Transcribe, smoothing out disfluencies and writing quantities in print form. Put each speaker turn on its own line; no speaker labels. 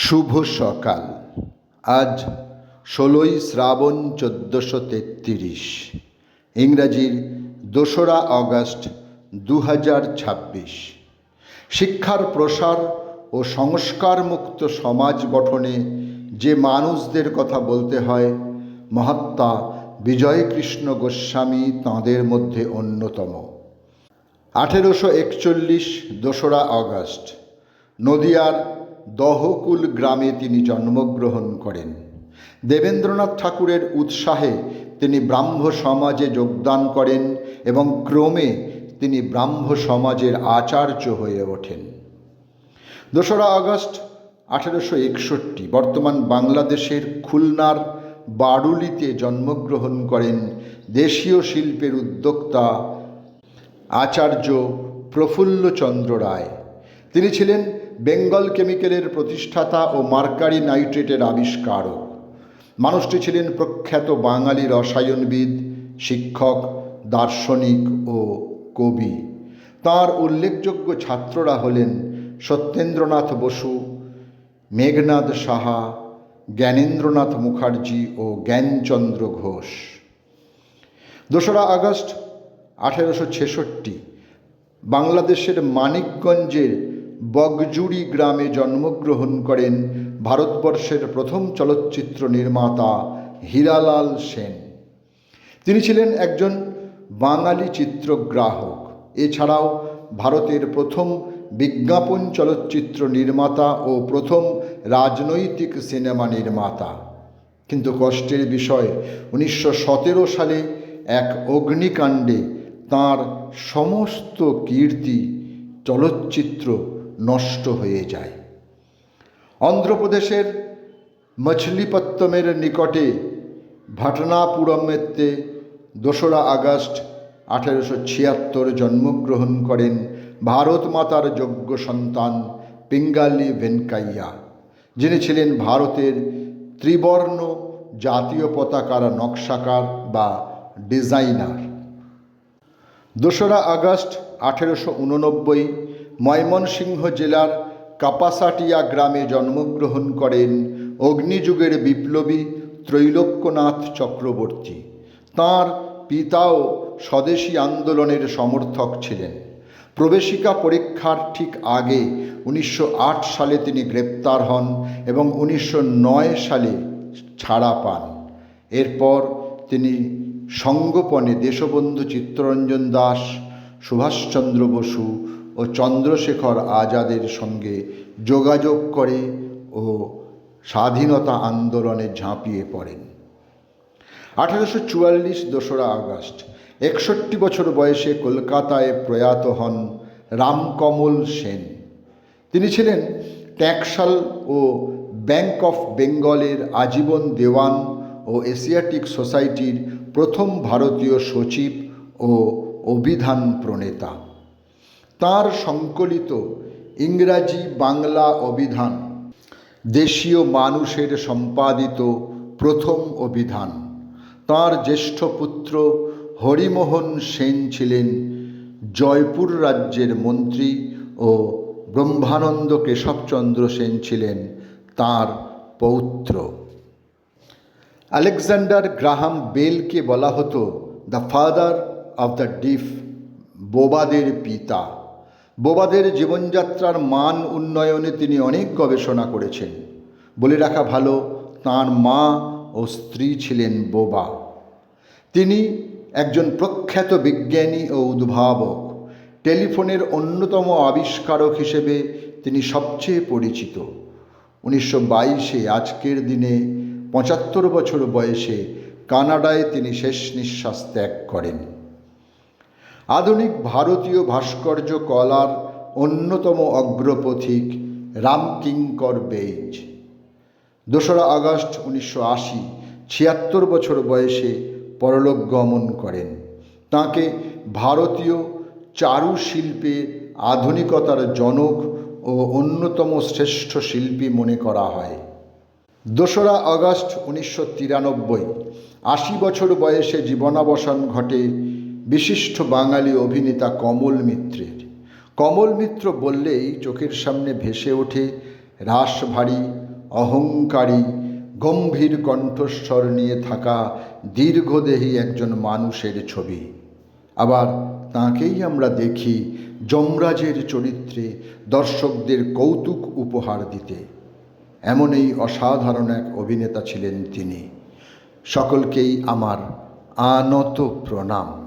শুভ সকাল। আজ ১৬ই শ্রাবণ ১৪৩৩, ইংরাজির ২রা আগস্ট ২০২৬। শিক্ষার প্রসার ও সংস্কারমুক্ত সমাজ গঠনে যে মানুষদের কথা বলতে হয়, মহাত্মা বিজয়কৃষ্ণ গোস্বামী তাঁদের মধ্যে অন্যতম। ১৮৪১ ২রা আগস্ট নদিয়ার দহকুল গ্রামে তিনি জন্মগ্রহণ করেন। দেবেন্দ্রনাথ ঠাকুরের উৎসাহে তিনি ব্রাহ্ম সমাজে যোগদান করেন এবং ক্রমে তিনি ব্রাহ্ম সমাজের আচার্য হয়ে ওঠেন। ২রা আগস্ট ১৮৬১ বর্তমান বাংলাদেশের খুলনার বারুলিতে জন্মগ্রহণ করেন দেশীয় শিল্পের উদ্যোক্তা আচার্য প্রফুল্লচন্দ্র রায়। তিনি ছিলেন বেঙ্গল কেমিক্যালের প্রতিষ্ঠাতা ও মার্কারি নাইট্রেটের আবিষ্কারক। মানুষটি ছিলেন প্রখ্যাত বাঙালি রসায়নবিদ, শিক্ষক, দার্শনিক ও কবি। তাঁর উল্লেখযোগ্য ছাত্ররা হলেন সত্যেন্দ্রনাথ বসু, মেঘনাদ সাহা, জ্ঞানেন্দ্রনাথ মুখার্জি ও জ্ঞানচন্দ্র ঘোষ। ২রা আগস্ট ১৮৬৬ বাংলাদেশের মানিকগঞ্জের বগজুড়ি গ্রামে জন্মগ্রহণ করেন ভারতবর্ষের প্রথম চলচ্চিত্র নির্মাতা হীরালাল সেন। তিনি ছিলেন একজন বাঙালি চিত্রগ্রাহক, এছাড়াও ভারতের প্রথম বিজ্ঞাপন চলচ্চিত্র নির্মাতা ও প্রথম রাজনৈতিক সিনেমা নির্মাতা। কিন্তু কষ্টের বিষয়, ১৯১৭ সালে এক অগ্নিকাণ্ডে তাঁর সমস্ত কীর্তি চলচ্চিত্র নষ্ট হয়ে যায়। অন্ধ্রপ্রদেশের মছলিপত্তমের নিকটে ভাটনাপুরমেতে ২রা আগস্ট ১৮৭৬ জন্মগ্রহণ করেন ভারত মাতার যোগ্য সন্তান পিঙ্গালি ভেঙ্কাইয়া, যিনি ছিলেন ভারতের ত্রিবর্ণ জাতীয় পতাকার নকশাকার বা ডিজাইনার। ২রা আগস্ট ১৮৮৯ ময়মনসিংহ জেলার কাপাসাটিয়া গ্রামে জন্মগ্রহণ করেন অগ্নিযুগের বিপ্লবী ত্রৈলোক্যনাথ চক্রবর্তী। তাঁর পিতাও স্বদেশী আন্দোলনের সমর্থক ছিলেন। প্রবেশিকা পরীক্ষার ঠিক আগে ১৯০৮ সালে তিনি গ্রেপ্তার হন এবং ১৯০৯ সালে ছাড়া পান। এরপর তিনি সঙ্গোপনে দেশবন্ধু চিত্তরঞ্জন দাস, সুভাষচন্দ্র বসু ও চন্দ্রশেখর আজাদের সঙ্গে যোগাযোগ করে ও স্বাধীনতা আন্দোলনে ঝাঁপিয়ে পড়েন। ১৮৪৪ ২রা আগস্ট ৬১ বছর বয়সে কলকাতায় প্রয়াত হন রামকমল সেন। তিনি ছিলেন ট্যাক্সাল ও ব্যাংক অফ বেঙ্গলের আজীবন দেওয়ান ও এশিয়াটিক সোসাইটির প্রথম ভারতীয় সচিব ও অভিধান প্রণেতা। তাঁর সংকলিত ইংরাজি বাংলা অভিধান দেশীয় মানুষের সম্পাদিত প্রথম অভিধান। তাঁর জ্যেষ্ঠ পুত্র হরিমোহন সেন ছিলেন জয়পুর রাজ্যের মন্ত্রী ও ব্রহ্মানন্দ কেশবচন্দ্র সেন ছিলেন তাঁর পৌত্র। আলেকজান্ডার গ্রাহাম বেলকে বলা হতো দ্য ফাদার অব দ্য ডিফ, বোবাদের পিতা। বোবাদের জীবনযাত্রার মান উন্নয়নে তিনি অনেক গবেষণা করেছেন। বলে রাখা ভালো, তাঁর মা ও স্ত্রী ছিলেন বোবা। তিনি একজন প্রখ্যাত বিজ্ঞানী ও উদ্ভাবক। টেলিফোনের অন্যতম আবিষ্কারক হিসেবে তিনি সবচেয়ে পরিচিত। ১৯২২ আজকের দিনে ৭৫ বছর বয়সে কানাডায় তিনি শেষ নিঃশ্বাস ত্যাগ করেন। আধুনিক ভারতীয় ভাস্কর্য কলার অন্যতম অগ্রপথিক রামকিঙ্কর বেইজ ২রা আগস্ট ১৯৮০ ৭৬ বছর বয়সে পরলোক গমন করেন। তাঁকে ভারতীয় চারুশিল্পে আধুনিকতার জনক ও অন্যতম শ্রেষ্ঠ শিল্পী মনে করা হয়। ২রা আগস্ট ১৯৯৩ ৮০ বছর বয়সে জীবনাবসান ঘটে বিশিষ্ট বাঙালি অভিনেতা কমল মিত্রের। কমল মিত্র বললেই চোখের সামনে ভেসে ওঠে রাশভারী অহংকারী, গম্ভীর কণ্ঠস্বর নিয়ে থাকা দীর্ঘদেহী একজন মানুষের ছবি। আবার তাঁকেই আমরা দেখি যমরাজের চরিত্রে দর্শকদের কৌতুক উপহার দিতে। এমনই অসাধারণ এক অভিনেতা ছিলেন তিনি। সকলকেই আমার আনত প্রণাম।